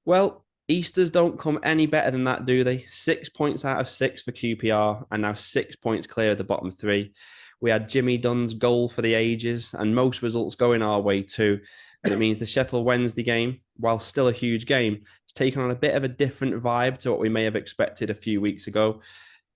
Well, Easters don't come any better than that, do they? 6 points out of six for QPR, and now 6 points clear of the bottom three. We had Jimmy Dunn's goal for the ages, and most results going our way too. And it means the Sheffield Wednesday game, while still a huge game, is taking on a bit of a different vibe to what we may have expected a few weeks ago.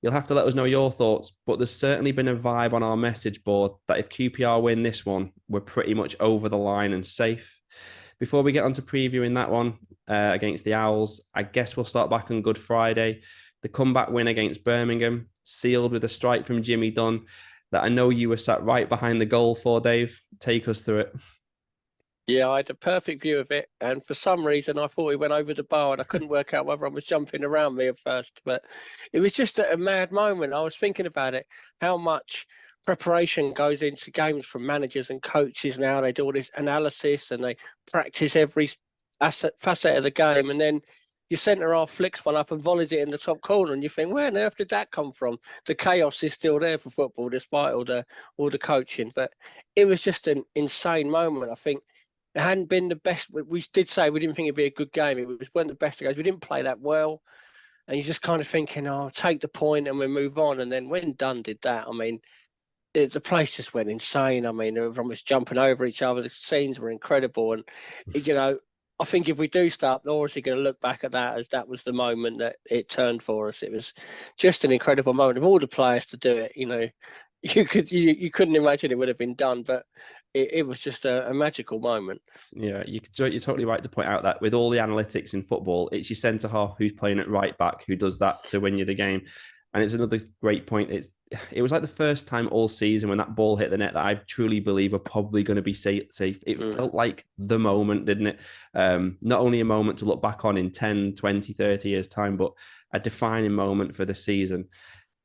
You'll have to let us know your thoughts, but there's certainly been a vibe on our message board that if QPR win this one, we're pretty much over the line and safe. Before we get on to previewing that one against the Owls, I guess we'll start back on Good Friday. The comeback win against Birmingham, sealed with a strike from Jimmy Dunn that I know you were sat right behind the goal for, Dave. Take us through it. Yeah, I had a perfect view of it, and for some reason I thought he went over the bar, and I couldn't work out whether I was jumping around me at first. But it was just a mad moment. I was thinking about it, how much preparation goes into games from managers and coaches now. They do all this analysis and they practice every facet of the game, and then your centre half flicks one up and volleys it in the top corner, and you think, where on earth did that come from? The chaos is still there for football, despite all the coaching. But it was just an insane moment. I think it hadn't been the best. We did say we didn't think it'd be a good game. It weren't the best of games. We didn't play that well, and you're just kind of thinking, "Oh, take the point and we move on." And then when Dunn did that, I mean, the place just went insane. I mean, everyone was jumping over each other. The scenes were incredible, and I think if we do start, they're obviously going to look back at that as that was the moment that it turned for us. It was just an incredible moment of all the players to do it. You couldn't imagine it would have been done, but it was just a magical moment. Yeah, you're totally right to point out that with all the analytics in football, it's your centre half who's playing at right back who does that to win you the game. And it's another great point. It was like the first time all season when that ball hit the net that I truly believe we're probably going to be safe. It felt like the moment, didn't it? Not only a moment to look back on in 10, 20, 30 years' time, but a defining moment for the season.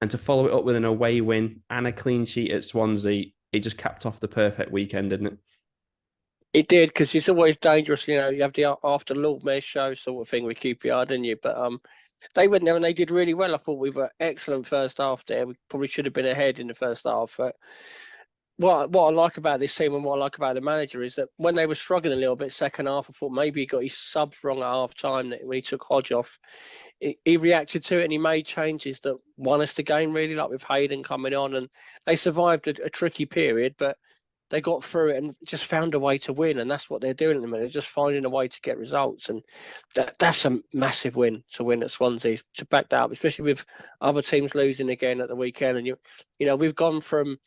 And to follow it up with an away win and a clean sheet at Swansea, it just capped off the perfect weekend, didn't it? It did, because it's always dangerous. You have the after Lord Mayor's show sort of thing with QPR, didn't you? But they went there and they did really well. I thought we were excellent first half there. We probably should have been ahead in the first half. But what I like about this team and what I like about the manager is that when they were struggling a little bit second half, I thought maybe he got his subs wrong at half time when he took Hodge off. He reacted to it and he made changes that won us the game, really, like with Hayden coming on, and they survived a tricky period, but they got through it and just found a way to win, and that's what they're doing at the minute. They're just finding a way to get results, and that's a massive win to win at Swansea, to back that up, especially with other teams losing again at the weekend. And we've gone from,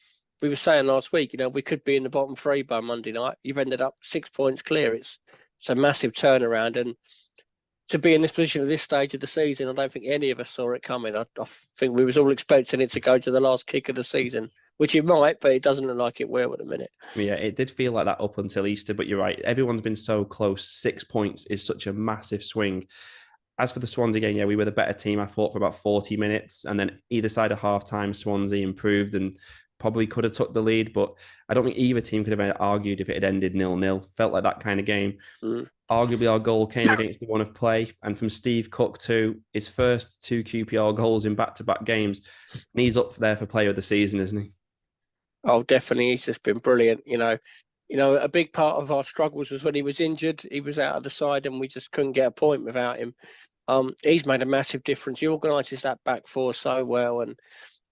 we were saying last week, we could be in the bottom three by Monday night. You've ended up 6 points clear. It's a massive turnaround, and to be in this position at this stage of the season, I don't think any of us saw it coming. I think we was all expecting it to go to the last kick of the season, which it might, but it doesn't look like it will at the minute. Yeah, it did feel like that up until Easter, but you're right. Everyone's been so close. 6 points is such a massive swing. As for the Swansea game, yeah, we were the better team, I thought, for about 40 minutes. And then either side of half-time, Swansea improved and probably could have took the lead, but I don't think either team could have argued if it had ended 0-0. Felt like that kind of game. Arguably, our goal came against the one of play, and from Steve Cook too, his first 2 QPR goals in back-to-back games. And he's up there for player of the season, isn't he? Oh, definitely. He's just been brilliant. A big part of our struggles was when he was injured. He was out of the side and we just couldn't get a point without him. He's made a massive difference. He organises that back four so well, and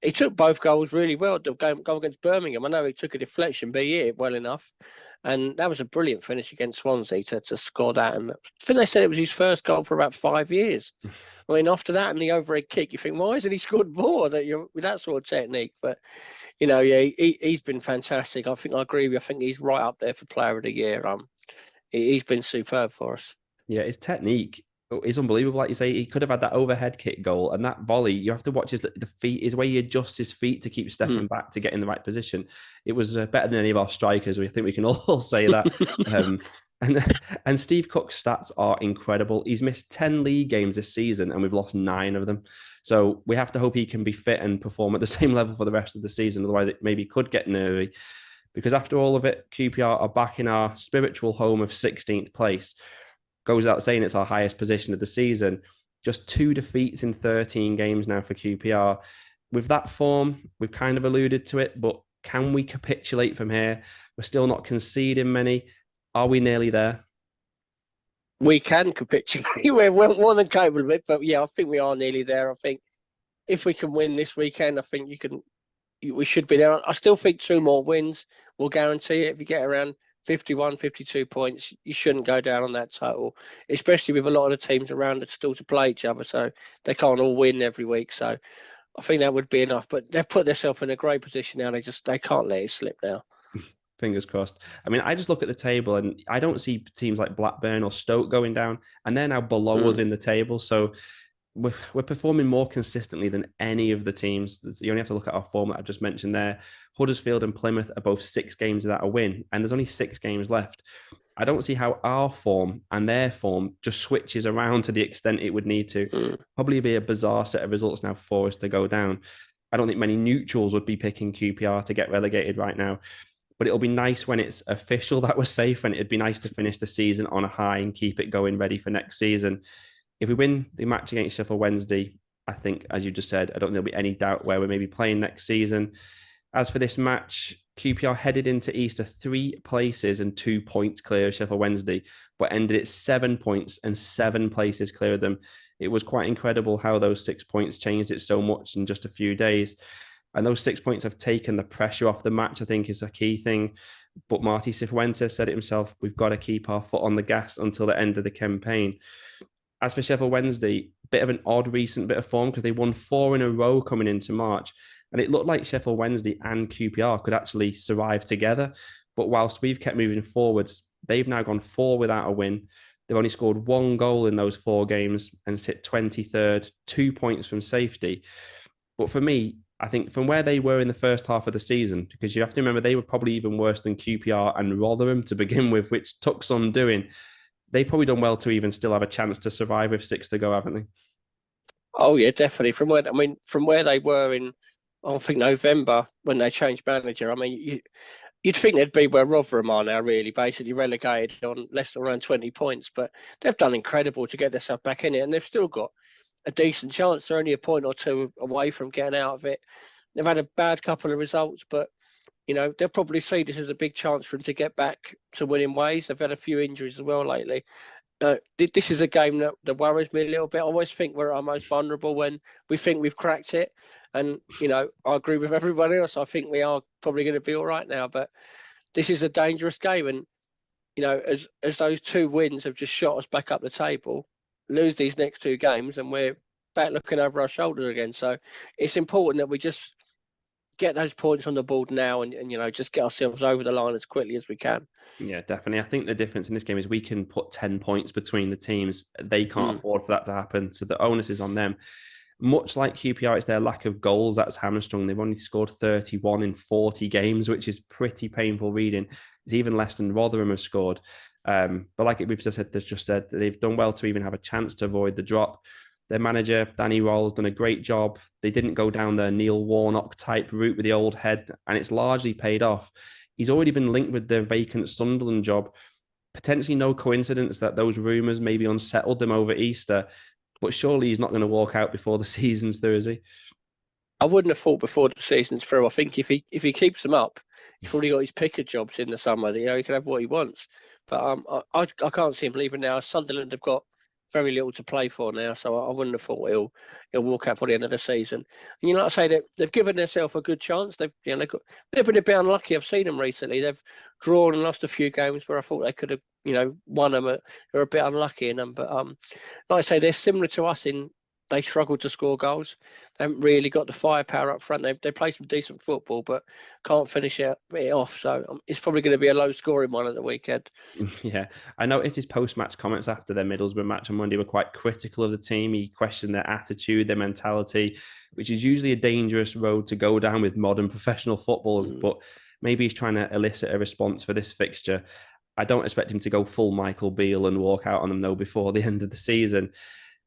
he took both goals really well. The goal against Birmingham, I know he took a deflection, but he hit it well enough. And that was a brilliant finish against Swansea to score that. And I think they said it was his first goal for about 5 years. I mean, after that and the overhead kick, you think, why hasn't he scored more with that sort of technique? But, yeah, he's been fantastic. I think I agree with you. I think he's right up there for player of the year. He's been superb for us. Yeah, his technique is unbelievable. Like you say, he could have had that overhead kick goal and that volley. You have to watch his way he adjusts his feet to keep stepping back to get in the right position. It was better than any of our strikers. We think we can all say that. And Steve Cook's stats are incredible. He's missed 10 league games this season and we've lost 9 of them. So we have to hope he can be fit and perform at the same level for the rest of the season. Otherwise, it maybe could get nervy. Because after all of it, QPR are back in our spiritual home of 16th place. Goes without saying it's our highest position of the season. Just 2 defeats in 13 games now for QPR. With that form, we've kind of alluded to it, but can we capitulate from here? We're still not conceding many. Are we nearly there? we can capitulate. We're more than capable of it, but yeah, I think we are nearly there. I think if we can win this weekend, I think we should be there. I still think 2 more wins will guarantee it. If you get around 51, 52 points, you shouldn't go down on that total, especially with a lot of the teams around us still to play each other. So they can't all win every week. So I think that would be enough. But they've put themselves in a great position now. They can't let it slip now. Fingers crossed. I mean, I just look at the table and I don't see teams like Blackburn or Stoke going down, and they're now below us in the table. So we're performing more consistently than any of the teams. You only have to look at our form that I've just mentioned there. Huddersfield and Plymouth are both 6 games without a win, and there's only 6 games left. I don't see how our form and their form just switches around to the extent it would need to. Probably be a bizarre set of results now for us to go down. I don't think many neutrals would be picking QPR to get relegated right now. But it'll be nice when it's official that we're safe, and it'd be nice to finish the season on a high and keep it going ready for next season. If we win the match against Sheffield Wednesday, I think, as you just said, I don't think there'll be any doubt where we may be playing next season. As for this match, QPR headed into Easter 3 places and 2 points clear of Sheffield Wednesday, but ended at 7 points and 7 places clear of them. It was quite incredible how those 6 points changed it so much in just a few days. And those 6 points have taken the pressure off the match, I think, is a key thing. But Marti Cifuentes said it himself, we've got to keep our foot on the gas until the end of the campaign. As for Sheffield Wednesday, bit of an odd recent bit of form because they won 4 in a row coming into March. And it looked like Sheffield Wednesday and QPR could actually survive together. But whilst we've kept moving forwards, they've now gone 4 without a win. They've only scored 1 goal in those 4 games and sit 23rd, 2 points from safety. But for me, I think from where they were in the first half of the season, because you have to remember they were probably even worse than QPR and Rotherham to begin with, which took some doing. They've probably done well to even still have a chance to survive with 6 to go, haven't they? Oh yeah, definitely. From where they were in, I think November when they changed manager. I mean, you'd think they'd be where Rotherham are now, really, basically relegated on less than around 20 points. But they've done incredible to get themselves back in it, and they've still got a decent chance. They're only a point or 2 away from getting out of it. They've had a bad couple of results, but they'll probably see this as a big chance for them to get back to winning ways. They've had a few injuries as well lately. This is a game that worries me a little bit. I always think we're our most vulnerable when we think we've cracked it. And, I agree with everybody else. I think we are probably going to be all right now. But this is a dangerous game. And, as those 2 wins have just shot us back up the table, lose these next 2 games and we're back looking over our shoulders again. So it's important that we just get those points on the board now and just get ourselves over the line as quickly as we can. Yeah, definitely. I think the difference in this game is we can put 10 points between the teams. They can't afford for that to happen. So the onus is on them. Much like QPR, it's their lack of goals that's hamstrung. They've only scored 31 in 40 games, which is pretty painful reading. It's even less than Rotherham have scored. But like we've just said, they've done well to even have a chance to avoid the drop. Their manager, Danny Rowell's done a great job. They didn't go down the Neil Warnock type route with the old head, and it's largely paid off. He's already been linked with the vacant Sunderland job. Potentially no coincidence that those rumours maybe unsettled them over Easter, but surely he's not going to walk out before the season's through, is he? I wouldn't have thought before the season's through. I think if he keeps them up, he's probably got his picker jobs in the summer. He can have what he wants. But I can't see him leaving now. Sunderland have got very little to play for now, so I wouldn't have thought he'll walk out for the end of the season. And like I say, they've given themselves a good chance. They've been a bit unlucky. I've seen them recently. They've drawn and lost a few games where I thought they could have won them. They're a bit unlucky in them, but like I say, they're similar to us in they struggle to score goals. They haven't really got the firepower up front. They play some decent football, but can't finish it off. So it's probably going to be a low-scoring one at the weekend. Yeah, I noticed his post-match comments after their Middlesbrough match on Monday were quite critical of the team. He questioned their attitude, their mentality, which is usually a dangerous road to go down with modern professional footballers. But maybe he's trying to elicit a response for this fixture. I don't expect him to go full Michael Beale and walk out on them, though, before the end of the season.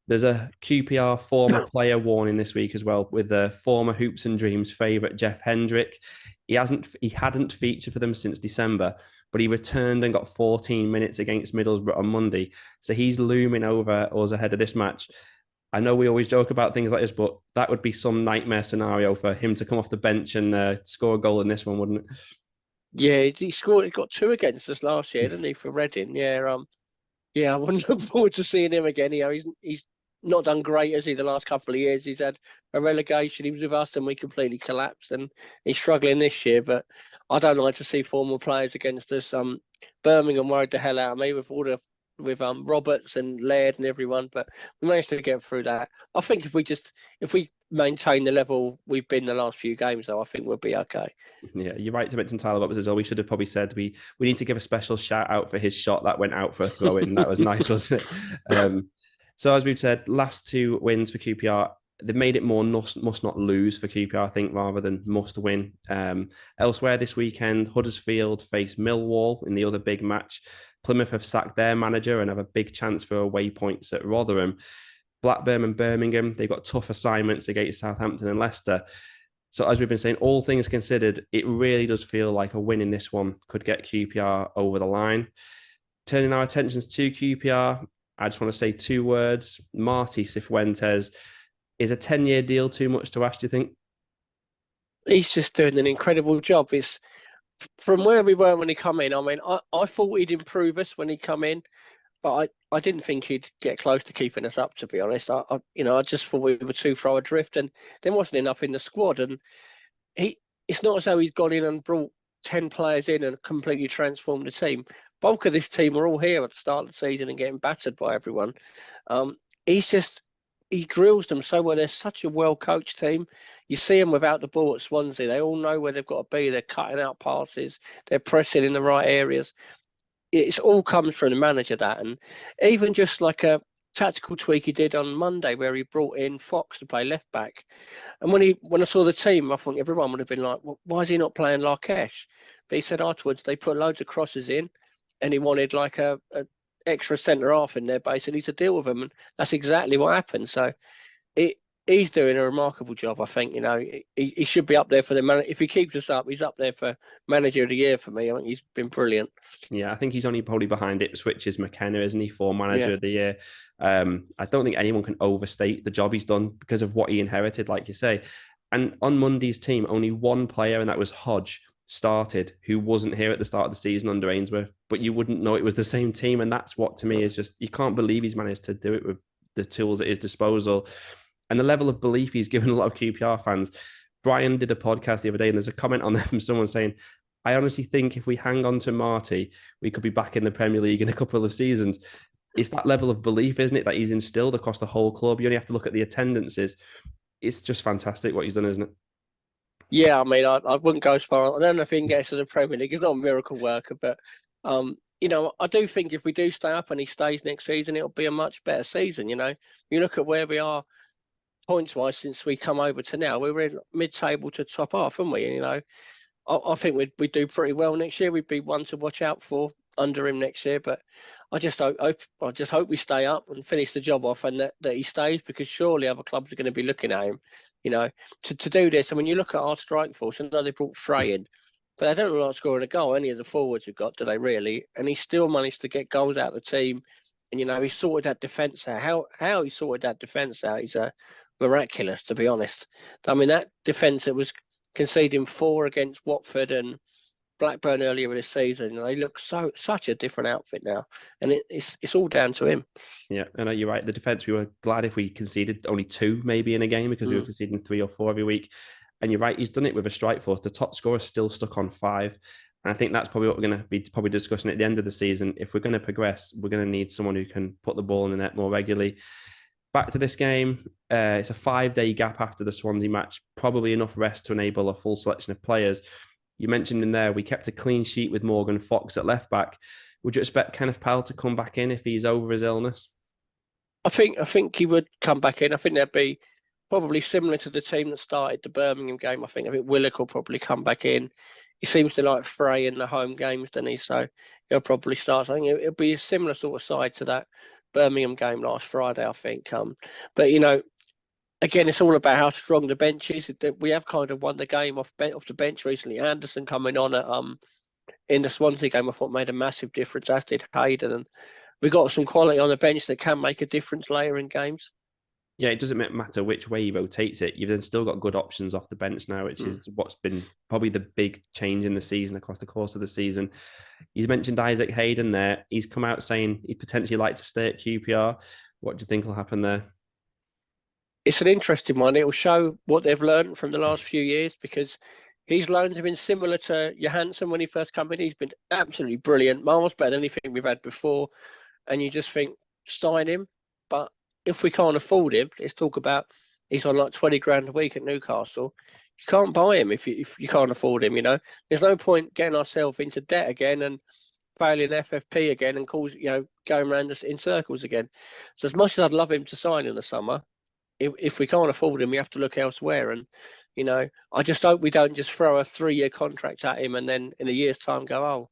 There's a QPR former player warning this week as well, with the former Hoops and Dreams favourite Jeff Hendrick. He hadn't featured for them since December, but he returned and got 14 minutes against Middlesbrough on Monday. So he's looming over us ahead of this match. I know we always joke about things like this, but that would be some nightmare scenario for him to come off the bench and score a goal in this one, wouldn't it? Yeah, he got 2 against us last year, didn't he, for Reading? Yeah, Yeah, I wouldn't look forward to seeing him again. He's not done great, has he, the last couple of years? He's had a relegation. He was with us and we completely collapsed, and he's struggling this year. But I don't like to see former players against us. Birmingham worried the hell out of me with Roberts and Laird and everyone, but we managed to get through that. I think if we maintain the level we've been the last few games, though, I think we'll be okay. Yeah, you're right to mention Tyler Roberts as well. We should have probably said we need to give a special shout out for his shot that went out for a throw in. That was nice, wasn't it? So as we've said, last 2 wins for QPR. They've made it more must not lose for QPR, I think, rather than must win. Elsewhere this weekend, Huddersfield face Millwall in the other big match. Plymouth have sacked their manager and have a big chance for away points at Rotherham. Blackburn and Birmingham, they've got tough assignments against Southampton and Leicester. So as we've been saying, all things considered, it really does feel like a win in this one could get QPR over the line. Turning our attentions to QPR, I just want to say 2 words. Marti Cifuentes. Is a 10-year deal too much to ask, do you think? He's just doing an incredible job. It's from where we were when he come in. I mean, I thought he'd improve us when he come in, but I didn't think he'd get close to keeping us up, to be honest. I just thought we were too far adrift, and there wasn't enough in the squad. And it's not as though he's gone in and brought 10 players in and completely transformed the team. Bulk of this team were all here at the start of the season and getting battered by everyone. He drills them so well. They're such a well-coached team. You see them without the ball at Swansea. They all know where they've got to be. They're cutting out passes. They're pressing in the right areas. It's all comes from the manager, that. And even just like a tactical tweak he did on Monday where he brought in Fox to play left back. And when I saw the team, I think everyone would have been like, well, why is he not playing Larkesh? But he said afterwards they put loads of crosses in and he wanted like a extra centre half in there basically to deal with them. And that's exactly what happened. So he's doing a remarkable job. I think, he should be up there for the man. If he keeps us up, he's up there for manager of the year for me. I think he's been brilliant. Yeah, I think he's only probably behind Ipswich's McKenna, isn't he, for manager of the year? I don't think anyone can overstate the job he's done because of what he inherited, like you say. And on Monday's team, only 1 player, and that was Hodge, started, who wasn't here at the start of the season under Ainsworth, but you wouldn't know it was the same team. And that's what, to me, is just, you can't believe he's managed to do it with the tools at his disposal. And the level of belief he's given a lot of QPR fans. Brian did a podcast the other day, and there's a comment on there from someone saying, I honestly think if we hang on to Marti, we could be back in the Premier League in a couple of seasons. It's that level of belief, isn't it, that he's instilled across the whole club. You only have to look at the attendances. It's just fantastic what he's done, isn't it? Yeah, I mean, I wouldn't go as far. I don't know if he can get us to the Premier League. He's not a miracle worker, but I do think if we do stay up and he stays next season, it'll be a much better season. You look at where we are points-wise since we come over to now. We were in mid-table to top half, haven't we? I think we'd do pretty well next year. We'd be one to watch out for under him next year. But I just hope we stay up and finish the job off, and that he stays, because surely other clubs are going to be looking at him. To do this. And when you look at our strike force, I know they brought Frey in, but they don't look like scoring a goal. Any of the forwards have got, do they really? And he still managed to get goals out of the team. And he sorted that defence out. How he sorted that defence out is miraculous, to be honest. I mean, that defence that was conceding 4 against Watford and Blackburn earlier this season, they look such a different outfit now, and it's all down to him. Yeah, I know you're right. The defence, we were glad if we conceded only 2 maybe in a game, because we were conceding 3 or 4 every week. And you're right, he's done it with a strike force. The top scorer is still stuck on 5. And I think that's probably what we're going to be probably discussing at the end of the season. If we're going to progress, we're going to need someone who can put the ball in the net more regularly. Back to this game, it's a 5-day gap after the Swansea match, probably enough rest to enable a full selection of players. You mentioned in there, we kept a clean sheet with Morgan Fox at left back. Would you expect Kenneth Powell to come back in if he's over his illness? I think he would come back in. I think that'd be probably similar to the team that started the Birmingham game. I think Willock will probably come back in. He seems to like Frey in the home games, doesn't he? So he'll probably start. I think it'll be a similar sort of side to that Birmingham game last Friday, I think. But again, it's all about how strong the bench is. We have kind of won the game off the bench recently. Anderson coming on at in the Swansea game, I thought made a massive difference, as did Hayden. And we got some quality on the bench that can make a difference later in games. Yeah, it doesn't matter which way he rotates it. You've then still got good options off the bench now, which is what's been probably the big change in the season across the course of the season. You mentioned Isaac Hayden there. He's come out saying he'd potentially like to stay at QPR. What do you think will happen there? It's an interesting one. It will show what they've learned from the last few years, because his loans have been similar to Johansson when he first came in. He's been absolutely brilliant, miles better than anything we've had before. And you just think, sign him. But if we can't afford him, let's talk about he's on like 20 grand a week at Newcastle. You can't buy him if you can't afford him, There's no point getting ourselves into debt again and failing FFP again and going around in circles again. So as much as I'd love him to sign in the summer, if we can't afford him, we have to look elsewhere. And, I just hope we don't just throw a 3-year contract at him and then in a year's time go, oh,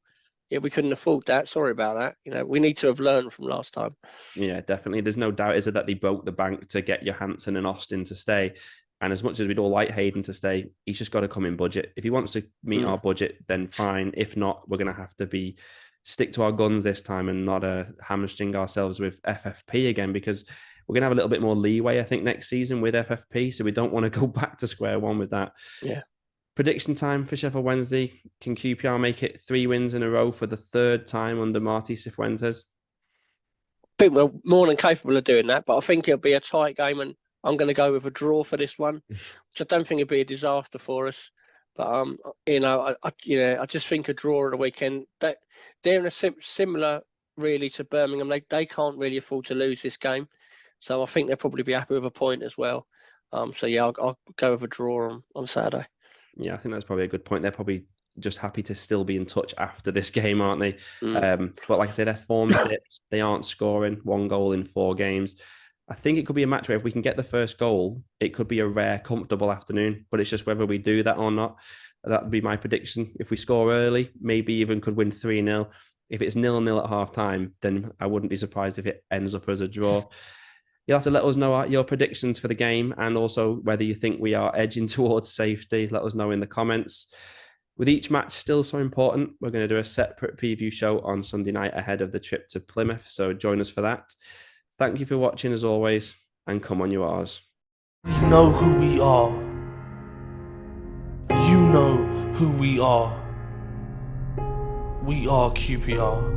yeah, we couldn't afford that. Sorry about that. We need to have learned from last time. Yeah, definitely. There's no doubt, is it, that they broke the bank to get Johansson and Austin to stay. And as much as we'd all like Hayden to stay, he's just got to come in budget. If he wants to meet our budget, then fine. If not, we're going to have to stick to our guns this time and not hamstring ourselves with FFP again, because we're going to have a little bit more leeway, I think, next season with FFP. So we don't want to go back to square one with that. Yeah. Prediction time for Sheffield Wednesday. Can QPR make it 3 wins in a row for the 3rd time under Marti Cifuentes? I think we're more than capable of doing that, but I think it'll be a tight game, and I'm going to go with a draw for this one, which I don't think it'd be a disaster for us. But I just think a draw at the weekend. They're in a similar really to Birmingham. They can't really afford to lose this game, so I think they'll probably be happy with a point as well. I'll go with a draw on Saturday. Yeah, I think that's probably a good point. They're probably just happy to still be in touch after this game, aren't they? But like I say, their form's dipped. They aren't scoring 1 goal in 4 games. I think it could be a match where if we can get the first goal, it could be a rare, comfortable afternoon. But it's just whether we do that or not. That would be my prediction. If we score early, maybe even could win 3-0. If it's 0-0 at half time, then I wouldn't be surprised if it ends up as a draw. You'll have to let us know your predictions for the game and also whether you think we are edging towards safety. Let us know in the comments. With each match still so important, we're going to do a separate preview show on Sunday night ahead of the trip to Plymouth. So join us for that. Thank you for watching as always, and come on you R's. We know who we are. You know who we are. We are QPR.